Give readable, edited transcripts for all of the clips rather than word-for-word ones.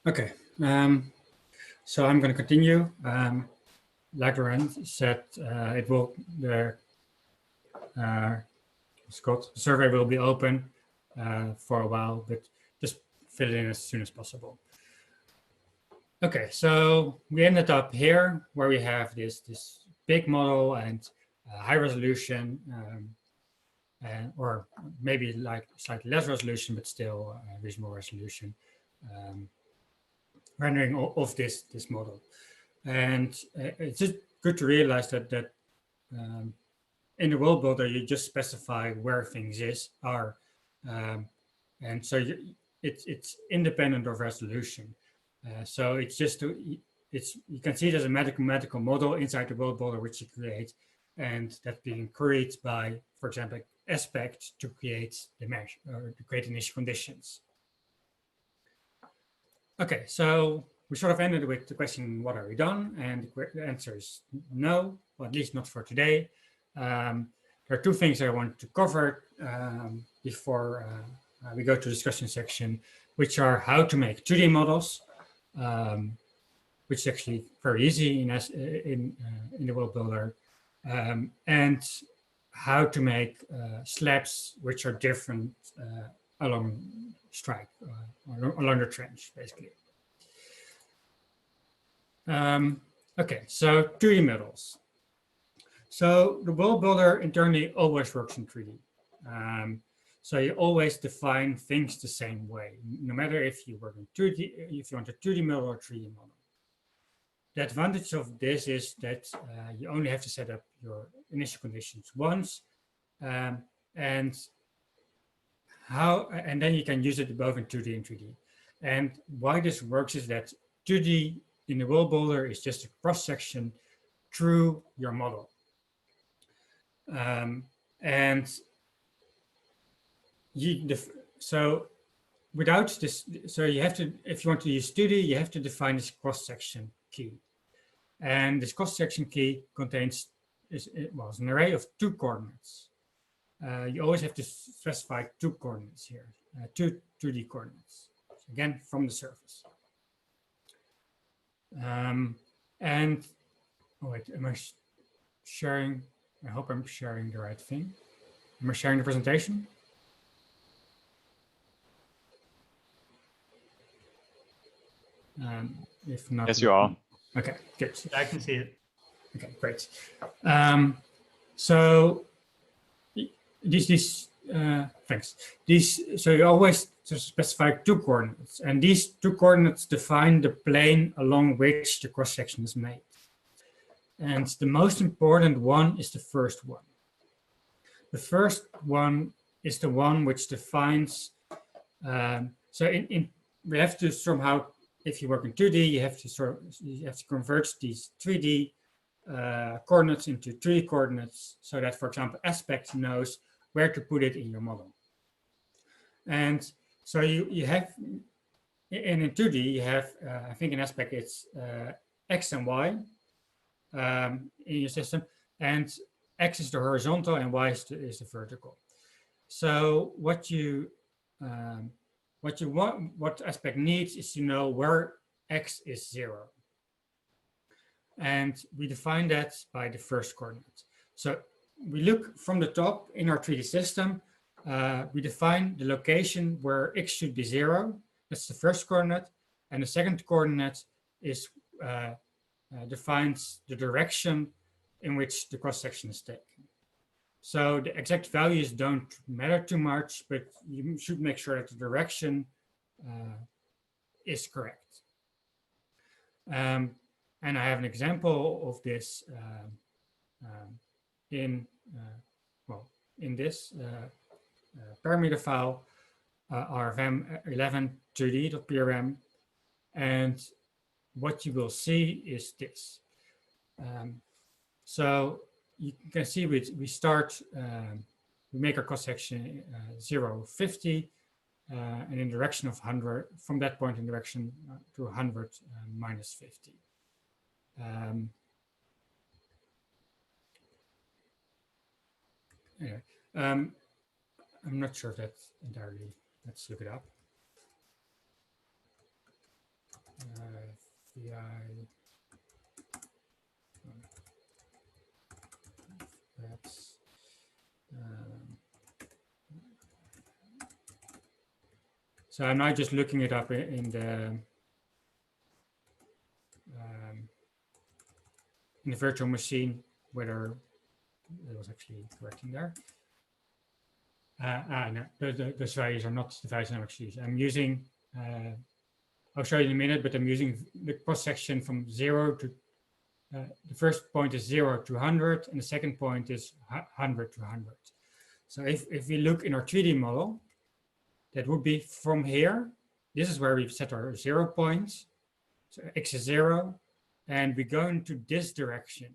Okay, so I'm going to continue. Like Lorenz said, the survey will be open for a while, but just fill it in as soon as possible. Okay, so we ended up here where we have this big model and high resolution, or maybe like slightly less resolution, but still reasonable resolution. Rendering of this model, and it's just good to realize that in the world builder you just specify where things are, and so it's independent of resolution. So it's just you can see it as a mathematical model inside the world builder which you create, and that's being queried by, for example, aspect to create the mesh or to create initial conditions. Okay, so we sort of ended with the question, what are we done? And the answer is no, or at least not for today. There are two things I want to cover before we go to the discussion section, which are how to make 2D models, which is actually very easy in the world builder, and how to make slabs which are different along strike, along the trench, basically. Okay, so 3D models. So the world builder internally always works in 3D. So you always define things the same way, no matter if you work in 2D, if you want a 2D model or 3D model. The advantage of this is that you only have to set up your initial conditions once, and then you can use it both in 2D and 3D. And why this works is that 2D in the world builder is just a cross section through your model, and so without this, so you have to, if you want to use 2D, you have to define this cross section key. And this cross section key contains an array of 2 coordinates. You always have to specify 2 coordinates here, 2D coordinates, so again, from the surface. And oh wait, am I sharing? I hope I'm sharing the right thing. Am I sharing the presentation? If not, yes, you are. Okay, good. I can see it. Okay, great. So thanks. So you always specify 2 coordinates, and these 2 coordinates define the plane along which the cross section is made. And the most important one is the first one. The first one is the one which defines. So we have to somehow, if you work in 2D, you have to convert these 3D coordinates into 3D coordinates, so that, for example, aspect knows where to put it in your model. And so you have, and in 2D you have, I think in aspect it's X and Y in your system, and X is the horizontal and Y is the vertical. So what aspect needs is to know where X is 0. And we define that by the first coordinate. So we look from the top in our 3D system, we define the location where X should be 0. That's the first coordinate. And the second coordinate is defines the direction in which the cross section is taken. So the exact values don't matter too much, but you should make sure that the direction is correct. And I have an example of this in this parameter file, rvm11.2d.prm, and what you will see is this. So you can see we start, we make our cross section 0, 50, and in direction of 100, from that point in direction to 100 minus 50. Anyway, I'm not sure if that's entirely, let's look it up. CI. That's so I'm now just looking it up in the virtual machine whether it was actually correct in there. No, those values are not the values I'm actually using. I'm using, I'll show you in a minute, but I'm using the cross section from 0 to, the first point is 0 to 100, and the second point is 100 to 100. So if we look in our 3D model, that would be from here. This is where we've set our 0 points. So x is 0, and we go into this direction.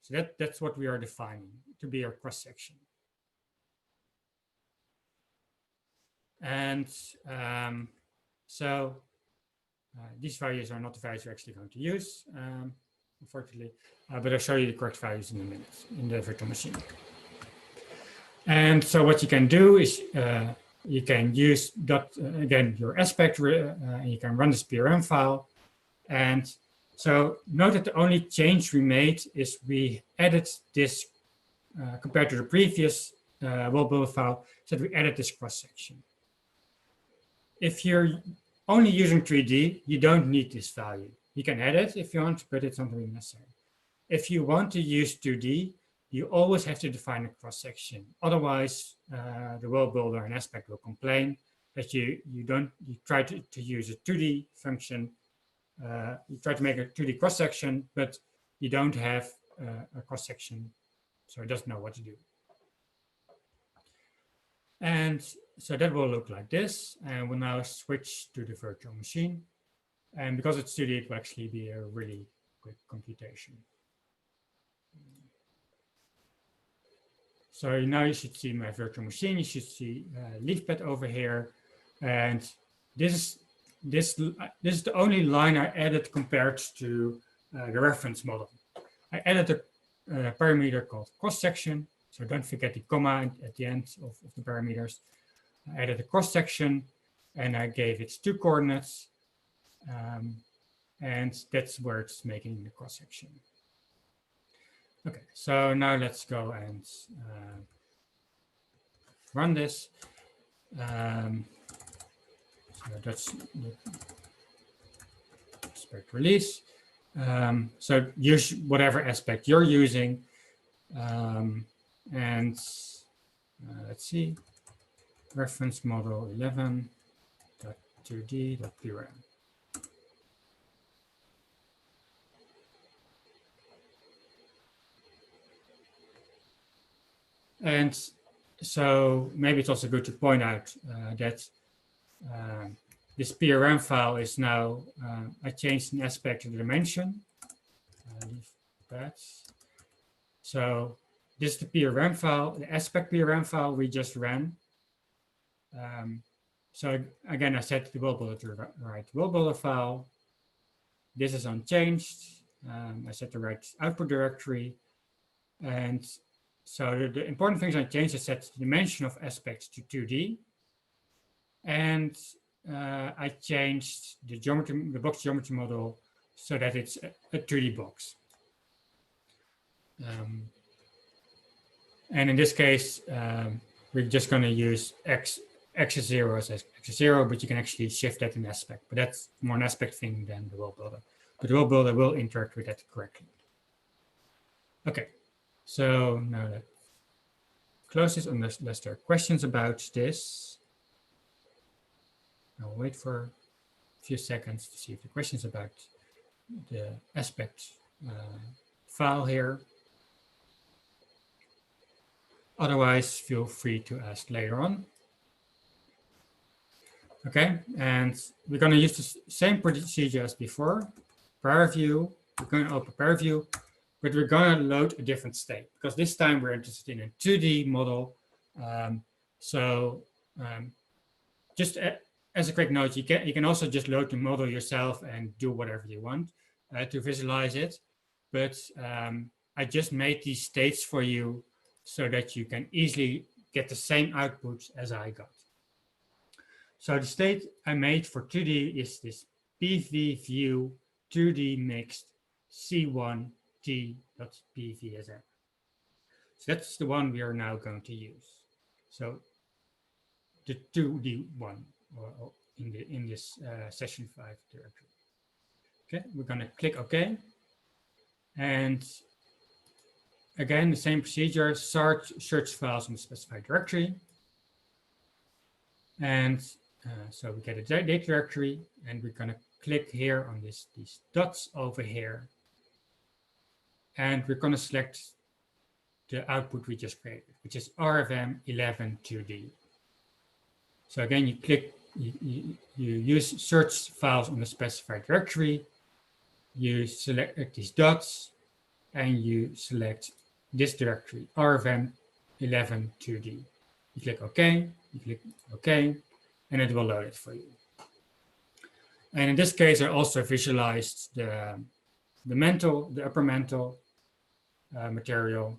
So that's what we are defining to be our cross section. And so these values are not the values we're actually going to use, unfortunately, but I'll show you the correct values in a minute in the virtual machine. And so what you can do is you can use again your aspect, and you can run this PRM file. And so note that the only change we made is we added this compared to the previous world builder file, so that we added this cross section. If you're only using 3D, you don't need this value. You can add it if you want, but it's not really necessary. If you want to use 2D, you always have to define a cross section. Otherwise, the world builder and aspect will complain that you try to use a 2D function. You try to make a 2D cross section, but you don't have a cross section, so it doesn't know what to do. And so that will look like this, and we'll now switch to the virtual machine. And because it's 2D, it will actually be a really quick computation. So now you should see my virtual machine. You should see leaf pad over here, and this is the only line I added compared to the reference model. I added a parameter called cross section. So don't forget the comma at the end of the parameters. I added a cross section, and I gave it 2 coordinates, and that's where it's making the cross section. Okay, so now let's go and run this. So that's the aspect release. So use whatever aspect you're using. And let's see, reference model 11.2d.pram. And so maybe it's also good to point out that this PRM file is now, I changed an aspect to the dimension. So this is the PRM file, the aspect PRM file we just ran. So again, I set the world builder to write world builder file. This is unchanged. I set the right output directory. And so the important things I changed is set the dimension of aspects to 2D. And I changed the geometry, the box geometry model, so that it's a 2D box. And in this case, we're just going to use x is 0 as x is 0, but you can actually shift that in aspect. But that's more an aspect thing than the world builder. But the world builder will interact with that correctly. Okay, so now that closes, unless there are questions about this. I'll wait for a few seconds to see if the questions about the aspect file here. Otherwise, feel free to ask later on. Okay, and we're going to use the same procedure as before. Prior view, we're going to open prior view, but we're going to load a different state because this time we're interested in a 2D model. Just as a quick note, you can also just load the model yourself and do whatever you want to visualize it. But I just made these states for you so that you can easily get the same outputs as I got. So the state I made for 2D is this PV view 2D mixed C1T.pvsm. So that's the one we are now going to use. So the 2D one or in this session 5 directory. Okay, we're going to click OK. And again, the same procedure, search files in the specified directory. And so we get a data directory, and we're going to click here on these dots over here. And we're going to select the output we just created, which is RFM11-2D. So again, you click, you use search files on the specified directory, you select these dots, and you select this directory, RFM11-2D. You click OK, you click OK, and it will load it for you. And in this case, I also visualized the mantle, the upper mantle material.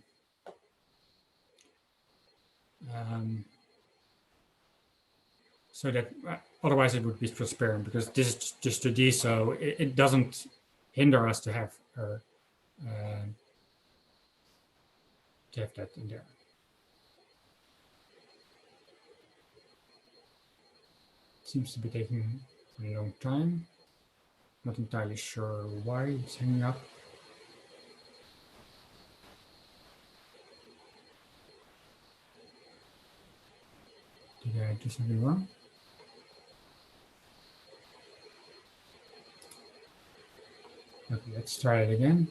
So that otherwise it would be transparent, because this is just 2D, so it doesn't hinder us to have that in there. Seems to be taking a long time. Not entirely sure why it's hanging up. Did I do something wrong? Okay, let's try it again.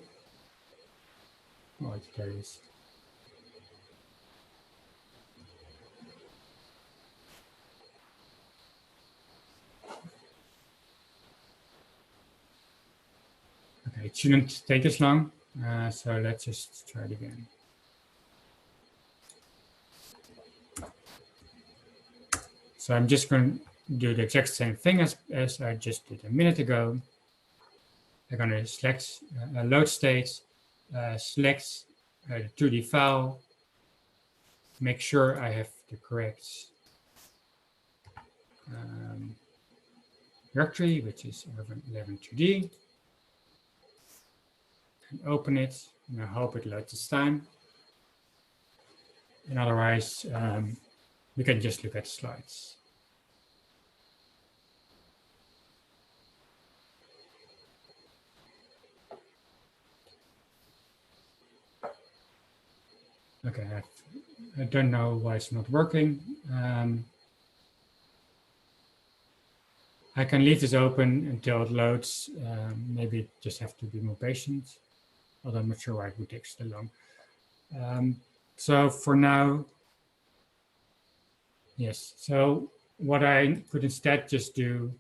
Oh, there it is. Okay, it shouldn't take this long, so let's just try it again. So I'm just going to do the exact same thing as I just did a minute ago. I'm going to select load state, select the 2D file, make sure I have the correct directory, which is 11-2D, and open it, and I hope it loads this time. And otherwise, we can just look at the slides. Okay, I don't know why it's not working. I can leave this open until it loads. Maybe just have to be more patient, although I'm not sure why it would take so long. So for now, yes. So what I could instead just do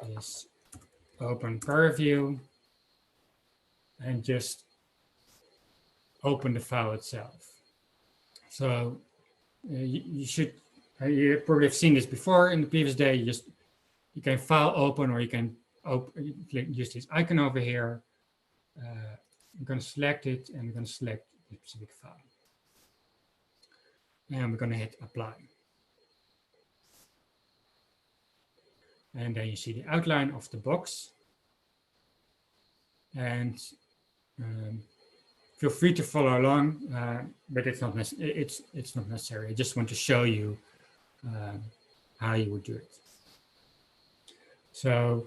is open ParaView and just open the file itself. So you probably have seen this before in the previous day. You can file open, or you can use this icon over here. I'm going to select it, and I'm going to select the specific file. And we're going to hit apply. And then you see the outline of the box. And feel free to follow along, but it's not necessary. I just want to show you how you would do it. So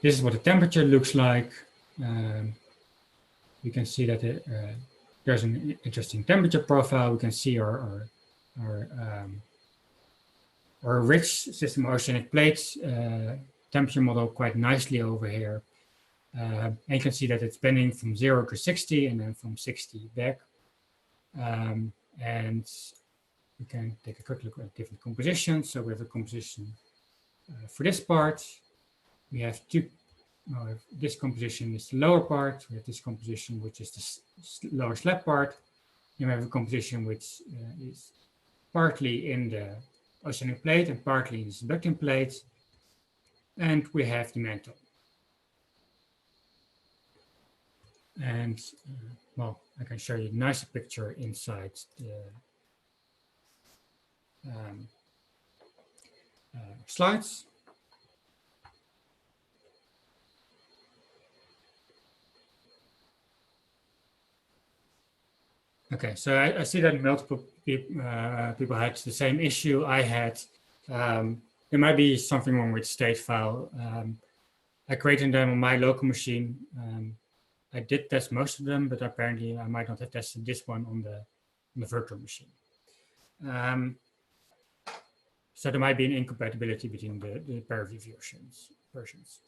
this is what the temperature looks like. You can see that there's an interesting temperature profile. We can see our rich system oceanic plates temperature model quite nicely over here. And you can see that it's bending from 0 to 60 and then from 60 back. And we can take a quick look at different compositions. So we have a composition for this part. We have this composition is the lower part. We have this composition, which is the lower slab part. And we have a composition which is partly in the oceanic plate and partly in the subducting plate. And we have the mantle. And well, I can show you a nicer picture inside slides. Okay, so I see that multiple people had the same issue I had. There might be something wrong with state file. I created them on my local machine. I did test most of them, but apparently I might not have tested this one on the virtual machine. So there might be an incompatibility between the pair review versions.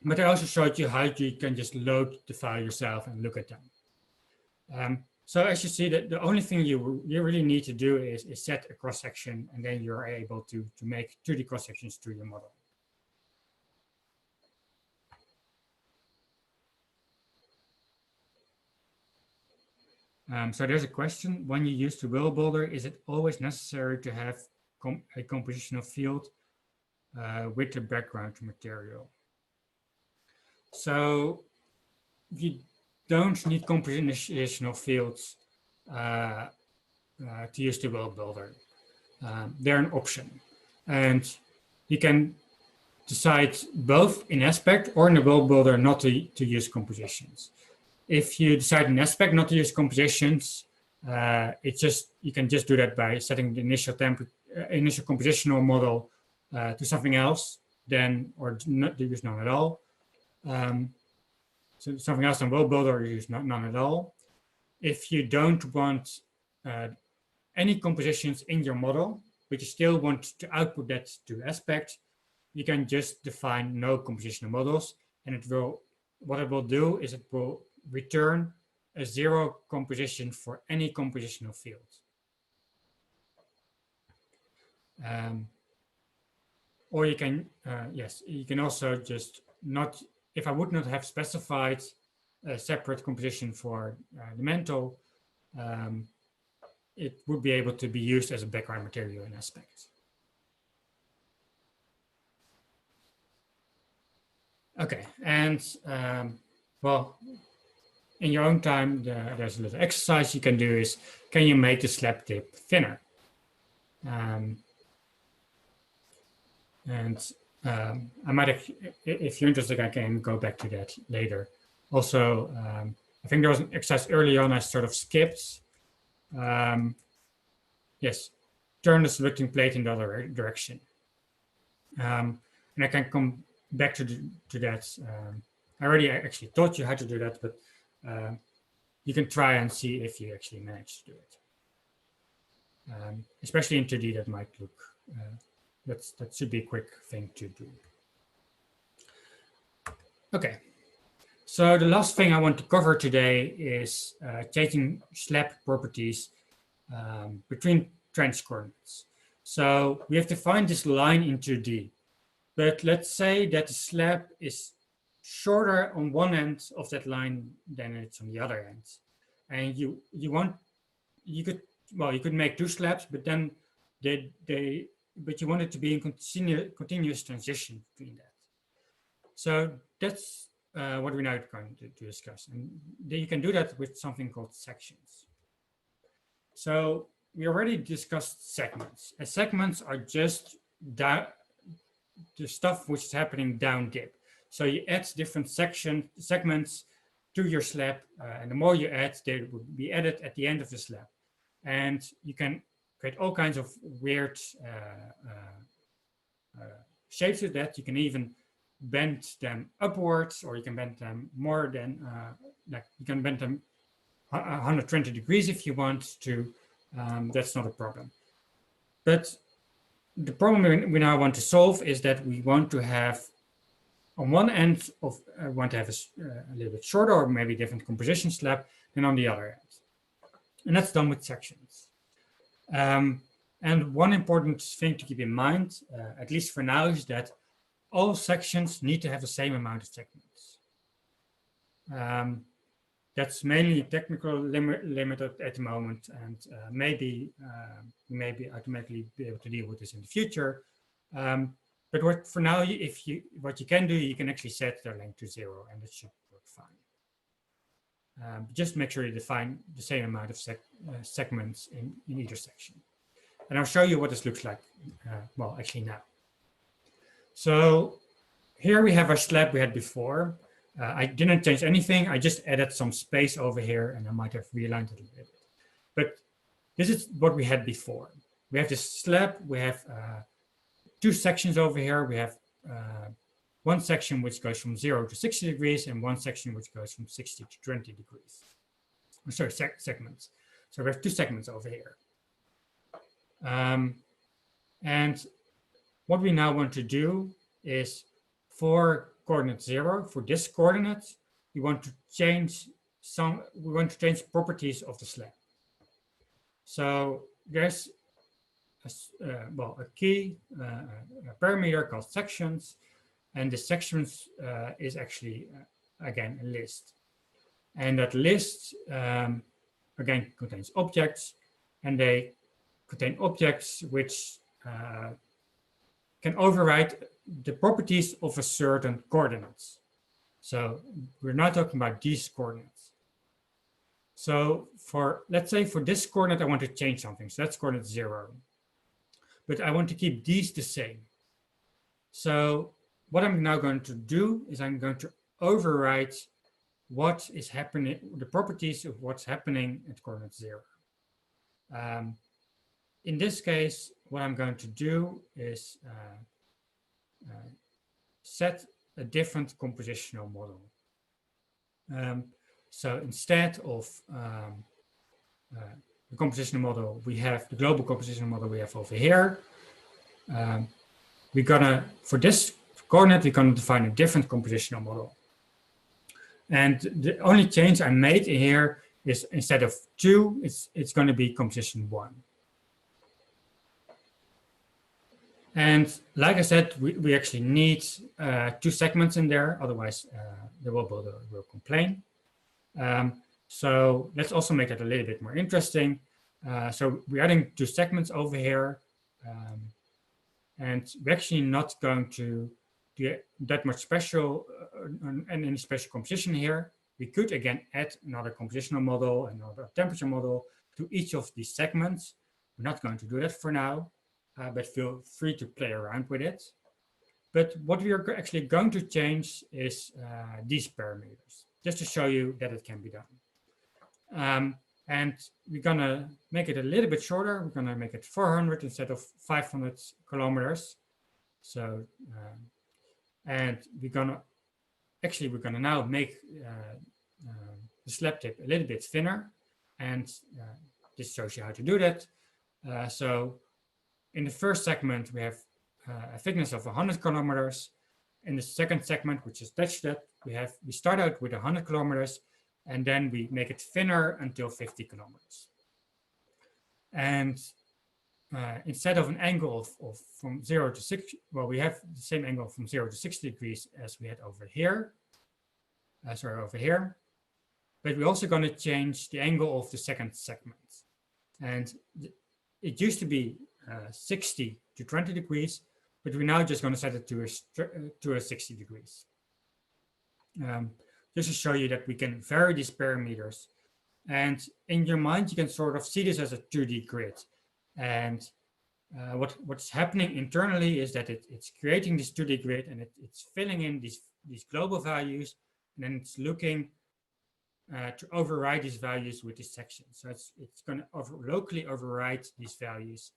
But I also showed you how you can just load the file yourself and look at them. So as you see, that the only thing you really need to do is set a cross section, and then you're able to make 2D cross sections to your model. So there's a question: when you use the wheel builder, is it always necessary to have a compositional field with the background material? So you don't need compositional fields to use the wheel builder. They're an option, and you can decide both in aspect or in the wheel builder not to use compositions. If you decide in aspect not to use compositions, you can just do that by setting the initial compositional model to something else, or not to use none at all. So something else than wheel builder, or use none at all. If you don't want any compositions in your model, but you still want to output that to aspect, you can just define no compositional models, and what it will do is it will return a 0 composition for any compositional field. Or you can, you can also just not, if I would not have specified a separate composition for the mantle, it would be able to be used as a background material in aspect. Okay, and well, in your own time, there's a little exercise you can do is, can you make the slab tip thinner? I might have, if you're interested, I can go back to that later. Also, I think there was an exercise early on I sort of skipped. Yes, turn the selecting plate in the other direction. And I can come back to that. I already actually taught you how to do that, but you can try and see if you actually manage to do it. Especially in 2D, that might look, that should be a quick thing to do. Okay, so the last thing I want to cover today is changing slab properties between trench coordinates. So we have defined this line in 2D, but let's say that the slab is shorter on one end of that line than it's on the other end, and you could make 2 slabs, but then but you want it to be in continuous transition between that. So that's what we're now going to discuss, and you can do that with something called sections. So we already discussed segments, and segments are just the stuff which is happening down dip. So you add different segments to your slab, and the more you add, they will be added at the end of the slab. And you can create all kinds of weird shapes with that. You can even bend them upwards, or you can bend them more than, like you can bend them 120 degrees if you want to. That's not a problem. But the problem we now want to solve is that we want to have, on one end of, want to have a little bit shorter or maybe different composition slab than on the other end. And that's done with sections. And one important thing to keep in mind, at least for now, is that all sections need to have the same amount of segments. That's mainly technical limited at the moment, and maybe automatically be able to deal with this in the future. But for now, what you can do, you can actually set their length to 0, and it should work fine. Just make sure you define the same amount of segments in either section. And I'll show you what this looks like, well, actually now. So here we have our slab we had before. I didn't change anything. I just added some space over here, and I might have realigned it a little bit. But this is what we had before. We have this slab. We have two sections over here. We have one section which goes from 0 to 60 degrees and one section which goes from 60 to 20 degrees. Oh, sorry, segments. So we have two segments over here. And what we now want to do is for coordinate 0, for this coordinate, we want to change properties of the slab. So there's a key, a parameter called sections, and the sections is actually, again, a list. And that list, again, contains objects, and they contain objects which can override the properties of a certain coordinates. So we're not talking about these coordinates. So let's say for this coordinate, I want to change something. So that's coordinate 0. But I want to keep these the same. So what I'm now going to do is I'm going to override what is happening, the properties of what's happening at coordinate 0. In this case, what I'm going to do is set a different compositional model. So instead of the compositional model, we have the global compositional model we have over here. For this coordinate, we're going to define a different compositional model. And the only change I made in here is instead of 2, it's going to be composition 1. And like I said, we actually need 2 segments in there, otherwise the web builder will complain. So let's also make it a little bit more interesting. So we're adding 2 segments over here, and we're actually not going to do that much special and any special composition here. We could again add another compositional model, another temperature model to each of these segments. We're not going to do that for now. But feel free to play around with it. But what we are actually going to change is these parameters, just to show you that it can be done. And we're going to make it a little bit shorter. We're going to make it 400 instead of 500 kilometers. So, and we're going to now make the slab tip a little bit thinner. And this shows you how to do that. So in the first segment, we have a thickness of 100 kilometers. In the second segment, which is attached to that, we start out with 100 kilometers, and then we make it thinner until 50 kilometers. And instead of an angle of from 0 to 60, well, we have the same angle from 0 to 60 degrees as we had over here. Over here. But we're also going to change the angle of the second segment. And it used to be 60 to 20 degrees, but we're now just going to set it to a 60 degrees. Just to show you that we can vary these parameters. And in your mind, you can sort of see this as a 2D grid. And what's happening internally is that it's creating this 2D grid, and it's filling in these global values, and then it's looking to override these values with this section. So it's going to locally override these values,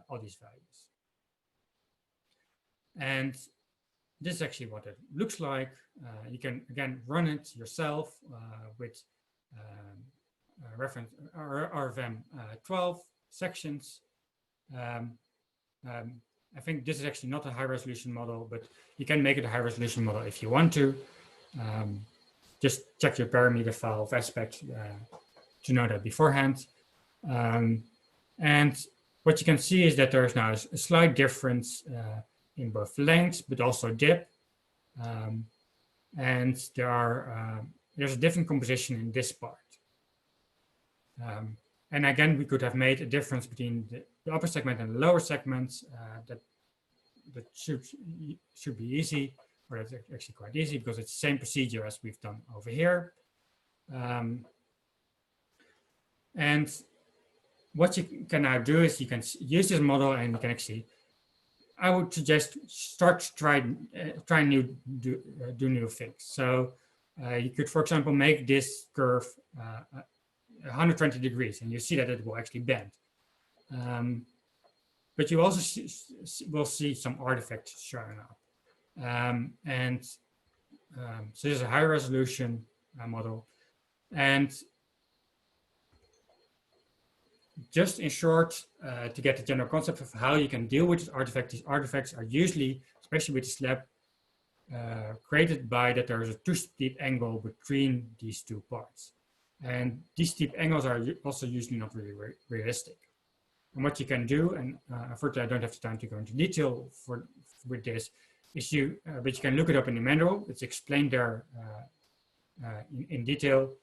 all these values. And this is actually what it looks like. You can, again, run it yourself with reference RVM 12 sections. I think this is actually not a high resolution model, but you can make it a high resolution model if you want to. Just check your parameter file of aspect to know that beforehand. And what you can see is that there's now a slight difference in both length, but also dip. And there's a different composition in this part. And again, we could have made a difference between the upper segment and the lower segments. That should be easy, or that's actually quite easy because it's the same procedure as we've done over here. And what you can now do is you can use this model and you can actually, I would suggest try do new things. So you could, for example, make this curve 120 degrees, and you see that it will actually bend. But you also will see some artifacts showing up. So this is a high resolution model. And just in short, to get the general concept of how you can deal with these artifacts are usually, especially with the slab, created by that there is a too steep angle between these two parts. And these steep angles are also usually not really realistic. And what you can do, and unfortunately I don't have the time to go into detail with this, is but you can look it up in the manual. It's explained there in detail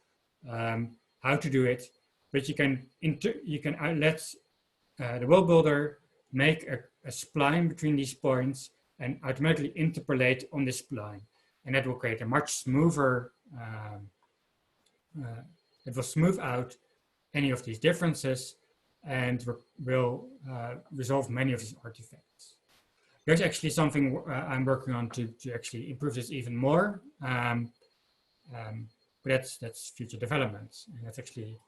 how to do it. But you can let the wall builder make a spline between these points and automatically interpolate on this spline, and that will create a much smoother. It will smooth out any of these differences and will resolve many of these artifacts. There's actually something I'm working on to actually improve this even more, but that's future developments, and that's actually.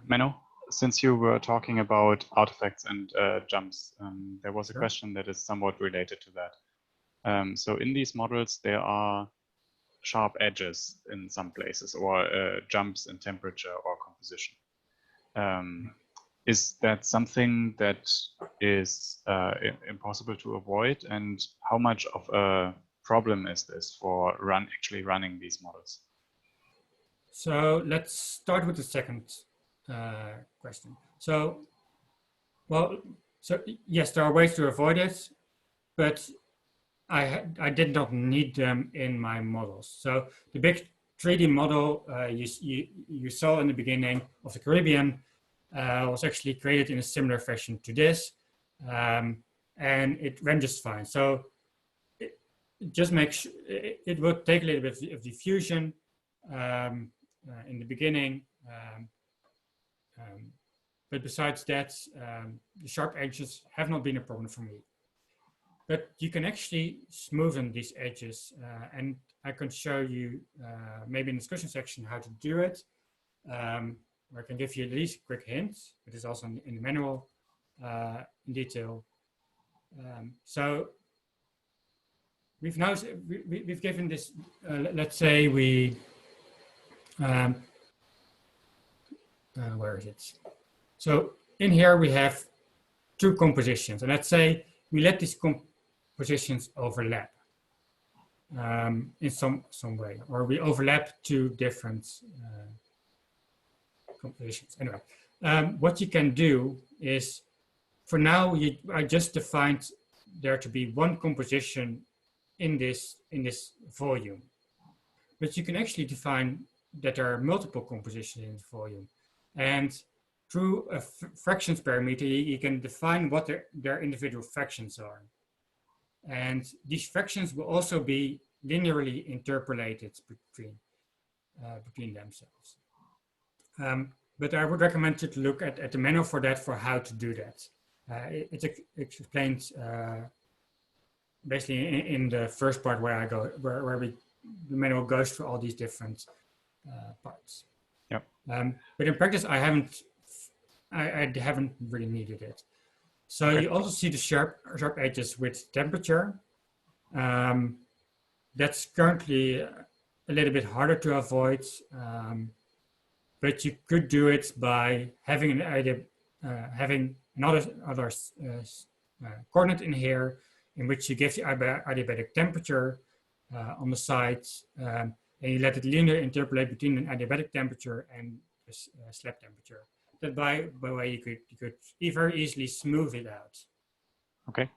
Menno, since you were talking about artifacts and jumps, there was a question that is somewhat related to that. So in these models, there are sharp edges in some places, or jumps in temperature or composition. Is that something that is impossible to avoid? And how much of a problem is this for actually running these models? So let's start with the second question. So yes, there are ways to avoid it, but I did not need them in my models. So the big 3D model you saw in the beginning of the Caribbean was actually created in a similar fashion to this, and it ran just fine. So it just makes it will take a little bit of diffusion in the beginning, but besides that, the sharp edges have not been a problem for me. But you can actually smoothen these edges, and I can show you maybe in the discussion section how to do it. I can give you at least a quick hint, but it's also in the manual in detail. So we've given this, let's say where is it? So in here we have two compositions, and let's say we let these compositions overlap in some way, or we overlap two different compositions. Anyway, what you can do is, for now, I just defined there to be one composition in this volume, but you can actually define that there are multiple compositions in the volume, and through a fractions parameter, you can define what their individual fractions are, and these fractions will also be linearly interpolated between themselves. But I would recommend you to look at the manual for that, for how to do that. It explains basically in the first part where the manual goes through all these different parts. Yep. But in practice, I haven't really needed it. So okay. You also see the sharp edges with temperature. That's currently a little bit harder to avoid, but you could do it by having another coordinate in here, in which you give the adiabatic temperature on the sides, and you let it linearly interpolate between an adiabatic temperature and a slab temperature. That by way you could very easily smooth it out. Okay.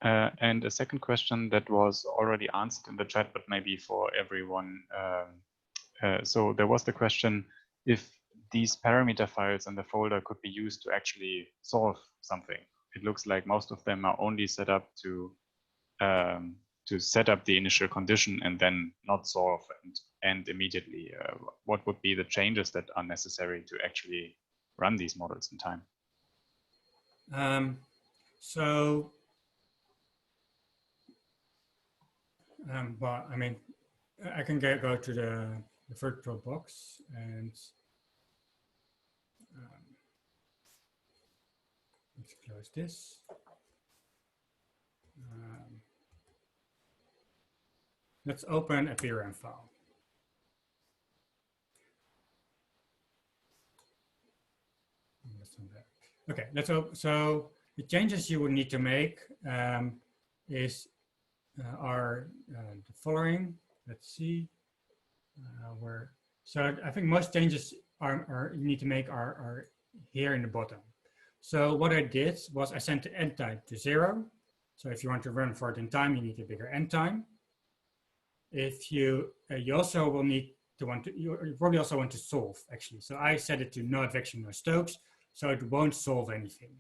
And a second question that was already answered in the chat, but maybe for everyone. So there was the question if these parameter files in the folder could be used to actually solve something. It looks like most of them are only set up to to set up the initial condition and then not solve and immediately, what would be the changes that are necessary to actually run these models in time? Well, I mean, I can go to the virtual box and let's close this. Let's open a PRM file. Okay, let's open. So the changes you would need to make are the following. Let's see where. So I think most changes you need to make are here in the bottom. So what I did was I sent the end time to 0. So if you want to run for it in time, you need a bigger end time. If you also will need to you probably also want to solve actually. So I set it to no advection, no Stokes, so it won't solve anything.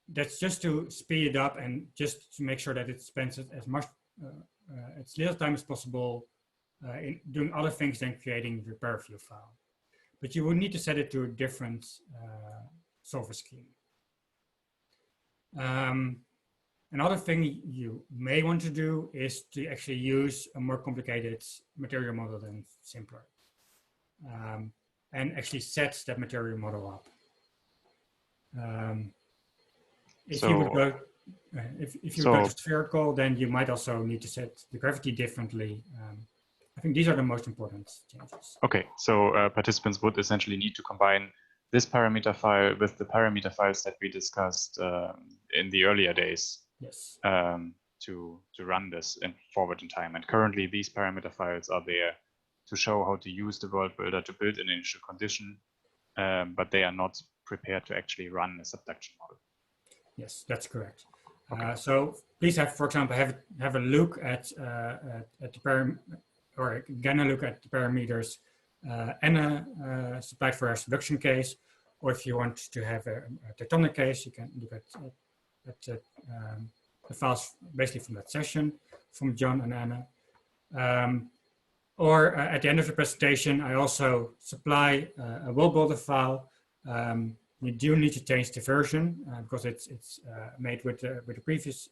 That's just to speed it up and just to make sure that it spends as much as little time as possible in doing other things than creating the repair view file. But you would need to set it to a different solver scheme. Another thing you may want to do is to actually use a more complicated material model than simpler, and actually set that material model up. If you would go to spherical, then you might also need to set the gravity differently. I think these are the most important changes. Okay, so participants would essentially need to combine this parameter file with the parameter files that we discussed in the earlier days. Yes. To run this forward in time. And currently these parameter files are there to show how to use the world builder to build an initial condition, but they are not prepared to actually run a subduction model. Yes, that's correct. Okay. So please for example, have a look at the parameters supplied for our subduction case, or if you want to have a tectonic case, you can look at the files basically from that session from John and Anna. Or at the end of the presentation, I also supply a world builder file. You do need to change the version because it's made with the previous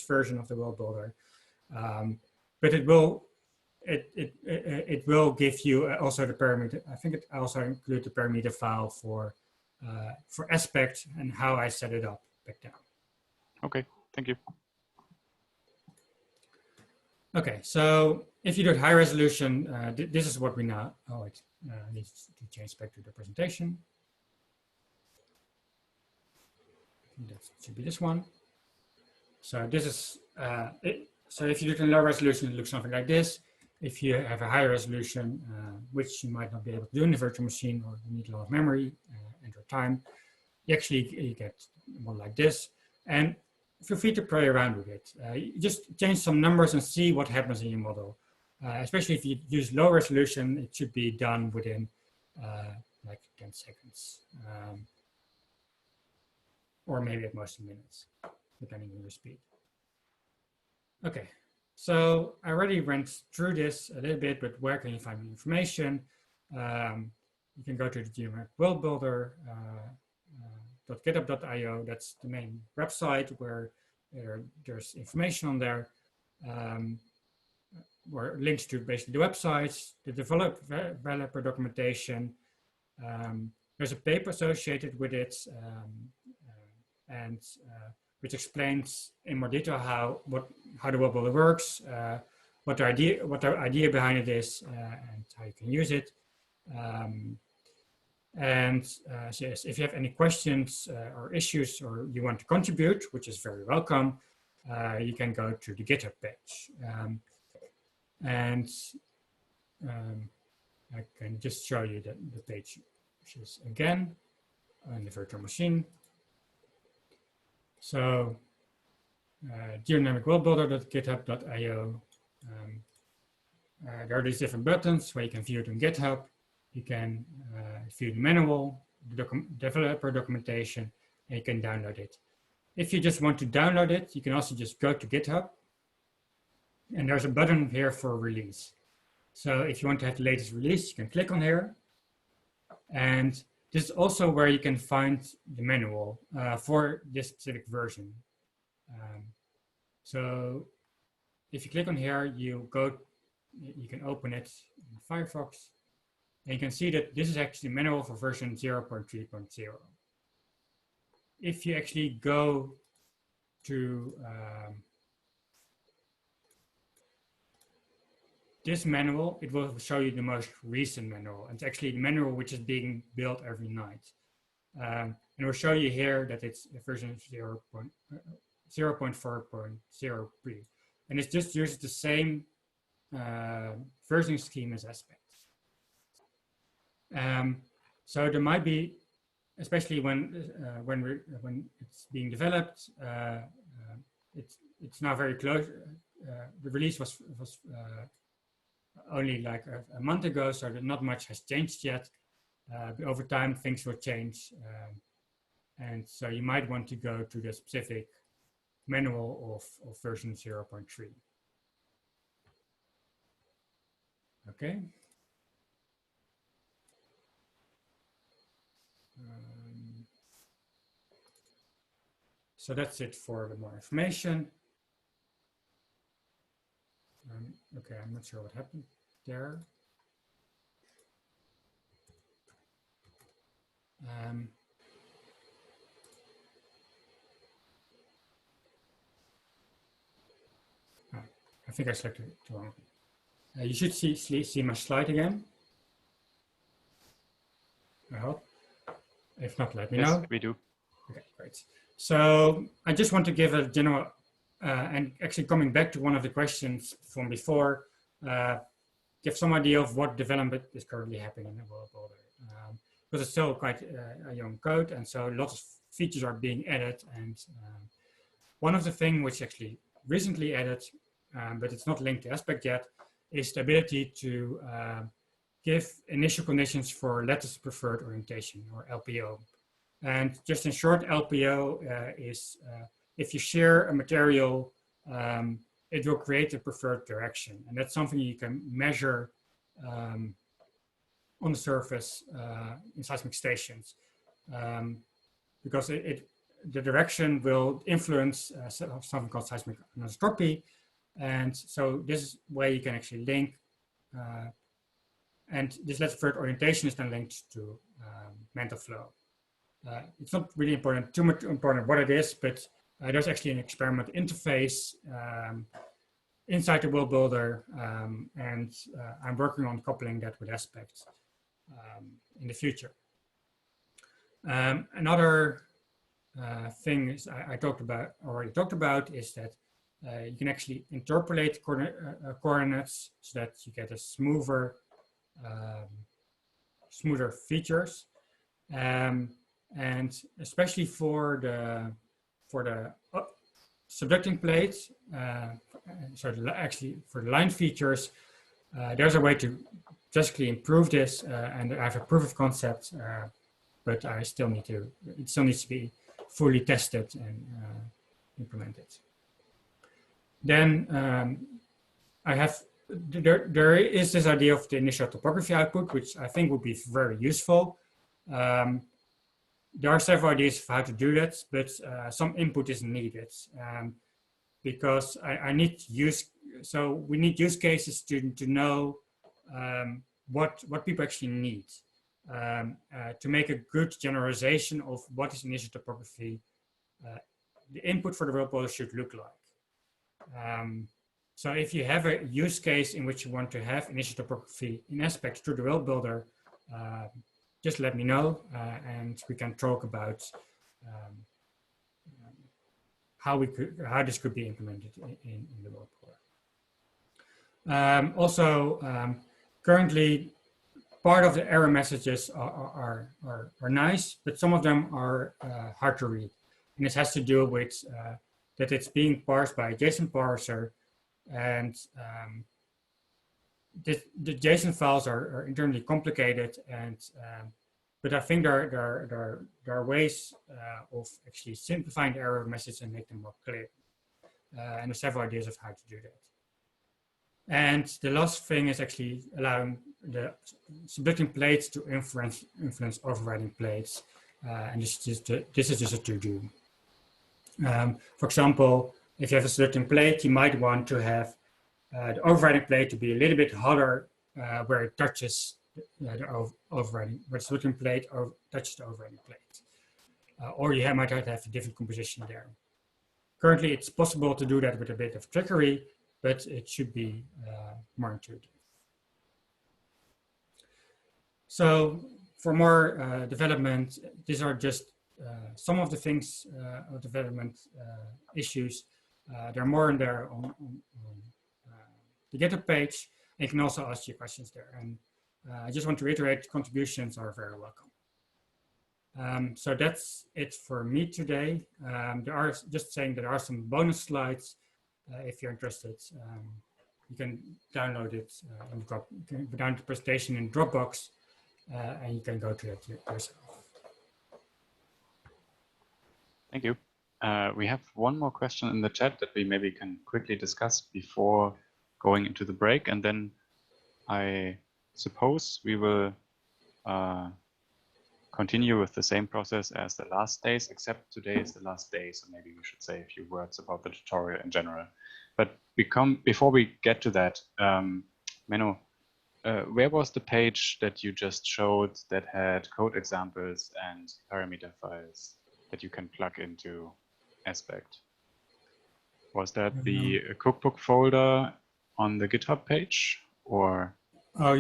version of the world builder, but it will give you also the parameter. I think it also include the parameter file for aspect and how I set it up back down. Okay, thank you. Okay, so if you do high resolution, this is what we now. Oh, it needs to change back to the presentation. That should be this one. So this is so if you do in low resolution, it looks something like this. If you have a high resolution, which you might not be able to do in the virtual machine, or you need a lot of memory and or time, you get one like this. And feel free to play around with it. You just change some numbers and see what happens in your model. Especially if you use low resolution, it should be done within like 10 seconds. Or maybe at most minutes, depending on your speed. Okay, so I already went through this a little bit, but where can you find the information? You can go to the Geodynamic world builder, .github.io. That's the main website where there's information on there, where links to basically the websites, the developer documentation. There's a paper associated with it, which explains in more detail how the world builder works, what the idea behind it is, and how you can use it. So yes, if you have any questions or issues, or you want to contribute, which is very welcome, you can go to the GitHub page. I can just show you the page, which is again on the virtual machine. So Geodynamic worldbuilder.github.io. There are these different buttons where you can view it on GitHub. You can view the manual, the developer documentation, and you can download it. If you just want to download it, you can also just go to GitHub. And there's a button here for release. So if you want to have the latest release, you can click on here. And this is also where you can find the manual for this specific version. So if you click on here, you can open it in Firefox. And you can see that this is actually the manual for version 0.3.0. If you actually go to this manual, it will show you the most recent manual. It's actually the manual which is being built every night. And it will show you here that it's version 0.4.03. And it just uses the same versioning scheme as Aspect. So there might be, especially when it's being developed, it's now very close. The release was only like a month ago, so that not much has changed yet. But over time, things will change, and so you might want to go to the specific manual of version 0.3. Okay. So that's it for the more information. Okay, I'm not sure what happened there. I think I selected it wrong. You should see my slide again. I hope. If not, let me know. Yes, we do. Okay, great. So I just want to give a general, and actually coming back to one of the questions from before, give some idea of what development is currently happening in the world builder. Because it's still quite a young code, and so lots of features are being added. And one of the things which actually recently added, but it's not linked to Aspect yet, is the ability to give initial conditions for lattice preferred orientation, or LPO. And just in short, LPO is if you share a material, it will create a preferred direction. And that's something you can measure on the surface in seismic stations. Because the direction will influence something called seismic anisotropy. And so this is where you can actually link, and this lattice preferred orientation is then linked to mantle flow. It's not really important, too much important what it is, but there's actually an experiment interface inside the world builder, and I'm working on coupling that with Aspect in the future. Another thing is I already talked about is that you can actually interpolate coordinates so that you get a smoother features. And especially for the subducting plate, actually for the line features, there's a way to drastically improve this, and I have a proof of concept, but it still needs to be fully tested and implemented. Then there is this idea of the initial topography output, which I think would be very useful. There are several ideas of how to do that, but some input is needed because we need use cases to know what people actually need to make a good generalization of what is initial topography. The input for the world builder should look like. So if you have a use case in which you want to have initial topography in Aspect through the world builder, just let me know, and we can talk about how this could be implemented in the world builder. Also, currently, part of the error messages are nice, but some of them are hard to read, and this has to do with that it's being parsed by a JSON parser, and the JSON files are internally complicated, and but I think there are ways of actually simplifying the error messages and make them more clear. And there's several ideas of how to do that. And the last thing is actually allowing the subducting plates to influence overriding plates. And this is just a to-do. For example, if you have a subducting plate, you might want to have the overriding plate to be a little bit hotter where it touches the overriding, where the subducting plate touches the overriding plate. Or you might have a different composition there. Currently, it's possible to do that with a bit of trickery, but it should be more intuitive. So for more development, these are just some of the things of development issues. There are more in there on the GitHub page. And you can also ask your questions there. And I just want to reiterate, contributions are very welcome. So that's it for me today. There are just saying there are some bonus slides. If you're interested, you can download it and you can go down to the presentation in Dropbox, and you can go to it yourself. Thank you. We have one more question in the chat that we maybe can quickly discuss before going into the break, and then I suppose we will continue with the same process as the last days, except today is the last day, so maybe we should say a few words about the tutorial in general. But before we get to that, Menno, where was the page that you just showed that had code examples and parameter files that you can plug into Aspect? Was that the cookbook folder on the GitHub page, or? Oh,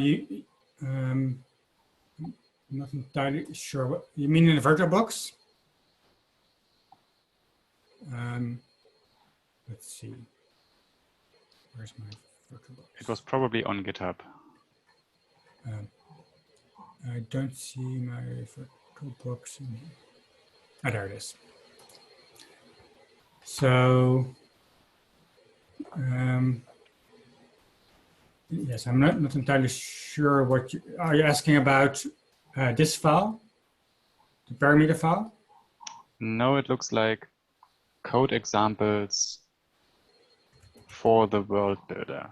I'm not entirely sure. What you mean in the VirtualBox? Let's see. Where's my VirtualBox? It was probably on GitHub. I don't see my VirtualBox. Ah, there it is. So, yes, I'm not entirely sure what are you asking about. This file, the parameter file? No, it looks like code examples for the world builder.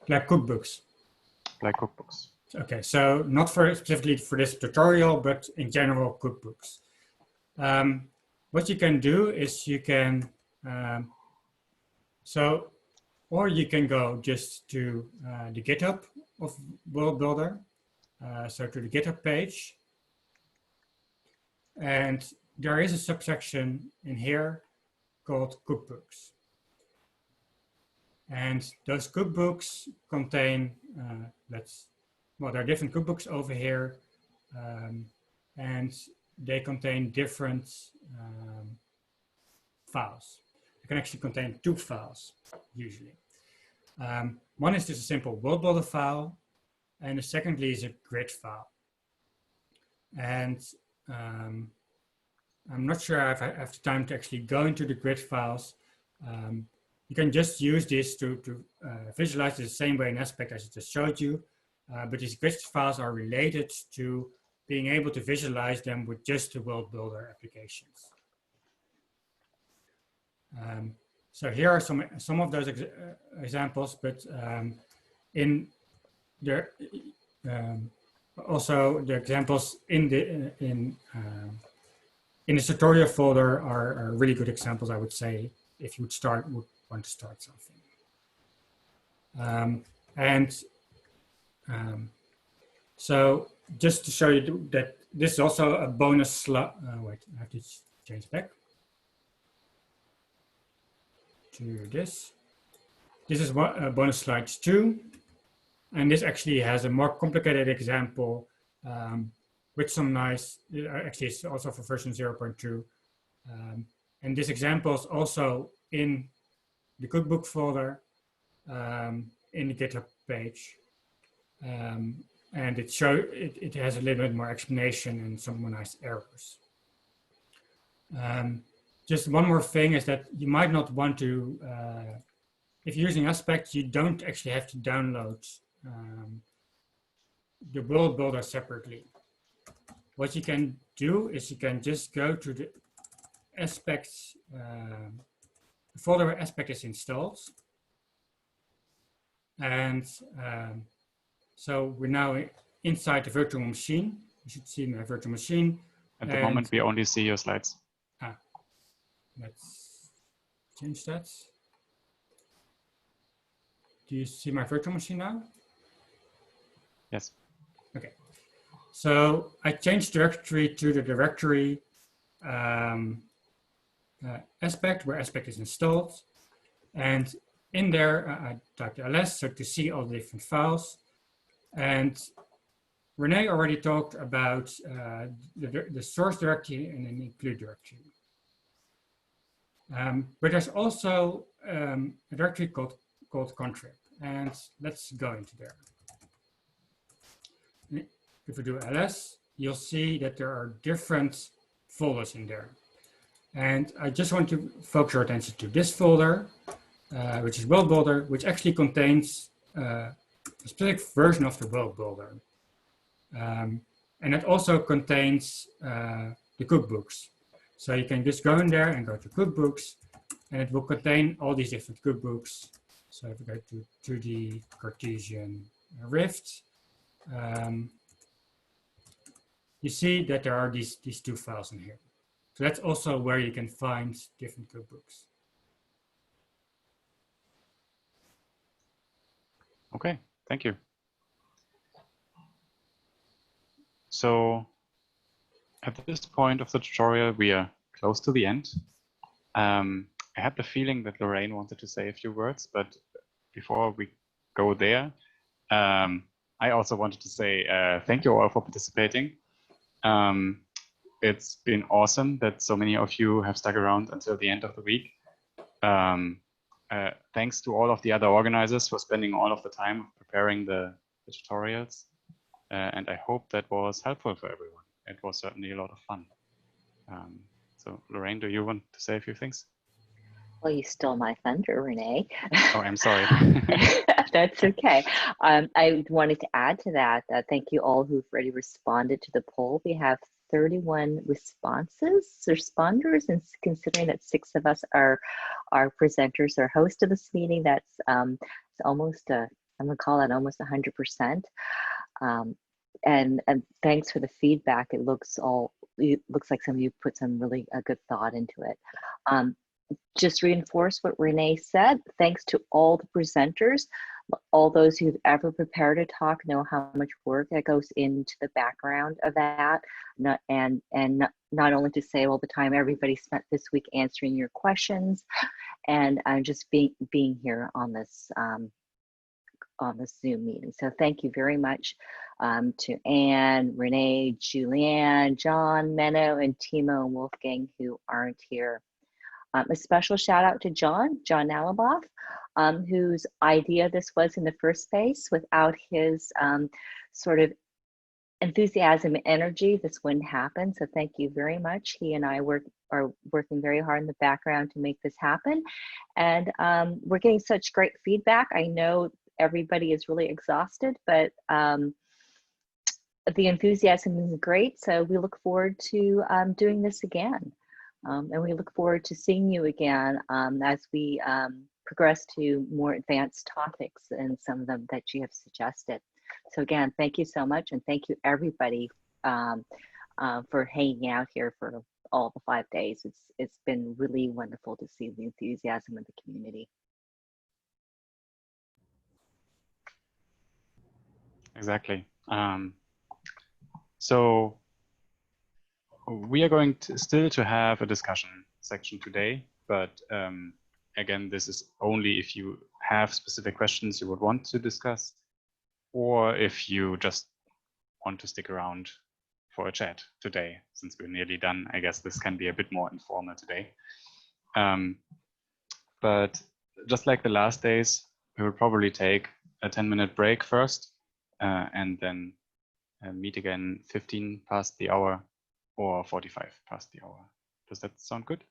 Like cookbooks. Like cookbooks. Okay, so not specifically for this tutorial, but in general cookbooks. What you can do is you can, or you can go just to the GitHub of World Builder, so to the GitHub page. And there is a subsection in here called cookbooks. And those cookbooks contain, there are different cookbooks over here, and they contain different files. It can actually contain 2 files, usually. One is just a simple world builder file, and the secondly is a grid file. And I'm not sure if I have the time to actually go into the grid files. You can just use this to visualize the same way in Aspect as I just showed you. But these grid files are related to being able to visualize them with just the world builder applications. So here are some of those examples, but in there also the examples in the tutorial folder are really good examples, I would say, if you would want to start something. So just to show you that this is also a bonus slide. Wait, I have to change back to this. This is what bonus slides 2, and this actually has a more complicated example with some nice. Actually, it's also for version 0.2, and this example is also in the cookbook folder in the GitHub page. And it has a little bit more explanation and some more nice errors. Just one more thing is that you might not want to, if you're using Aspect, you don't actually have to download the world builder separately. What you can do is you can just go to the aspects, the folder where aspect is installed. And so we're now inside the virtual machine. You should see my virtual machine. At the moment, we only see your slides. Let's change that. Do you see my virtual machine now? Yes. Okay. So I changed directory to the directory aspect, where aspect is installed. And in there, I typed ls, so to see all the different files. And Renee already talked about the source directory and an include directory. But there's also a directory called contrib, and let's go into there. If we do ls, you'll see that there are different folders in there. And I just want to focus your attention to this folder, which is World Builder, which actually contains a specific version of the World Builder. And it also contains the cookbooks. So you can just go in there and go to cookbooks, and it will contain all these different cookbooks. So if we go to the Cartesian Rift, you see that there are these two files in here. So that's also where you can find different cookbooks. Okay, thank you. So at this point of the tutorial, we are close to the end. I had the feeling that Lorraine wanted to say a few words, but before we go there, I also wanted to say thank you all for participating. It's been awesome that so many of you have stuck around until the end of the week. Thanks to all of the other organizers for spending all of the time preparing the tutorials. And I hope that was helpful for everyone. It was certainly a lot of fun. So Lorraine, do you want to say a few things? Well, you stole my thunder, Renee. Oh, I'm sorry. That's okay. I wanted to add to that, thank you all who've already responded to the poll. We have 31 responders, and considering that 6 of us are presenters or hosts of this meeting, that's it's almost I'm gonna call that almost 100%. And thanks for the feedback. It looks like some of you put some really good thought into it. Just reinforce what Renee said. Thanks to all the presenters. All those who've ever prepared a talk know how much work that goes into the background of that. Not only to say all the time everybody spent this week answering your questions, and just being here on this Zoom meeting. So thank you very much to Anne, Renee, Julianne, John, Menno, and Timo and Wolfgang who aren't here. A special shout out to John Nalaboff, whose idea this was in the first place. Without his sort of enthusiasm and energy, this wouldn't happen. So thank you very much. He and I are working very hard in the background to make this happen. And we're getting such great feedback. I know everybody is really exhausted, but the enthusiasm is great. So we look forward to doing this again. And we look forward to seeing you again as we progress to more advanced topics and some of them that you have suggested. So again, thank you so much. And thank you everybody for hanging out here for all the 5 days. It's been really wonderful to see the enthusiasm of the community. Exactly. So we are going to still have a discussion section today, but again, this is only if you have specific questions you would want to discuss, or if you just want to stick around for a chat today. Since we're nearly done, I guess this can be a bit more informal today. But just like the last days, we will probably take a 10-minute break first, and then meet again 15 past the hour or 45 past the hour. Does that sound good?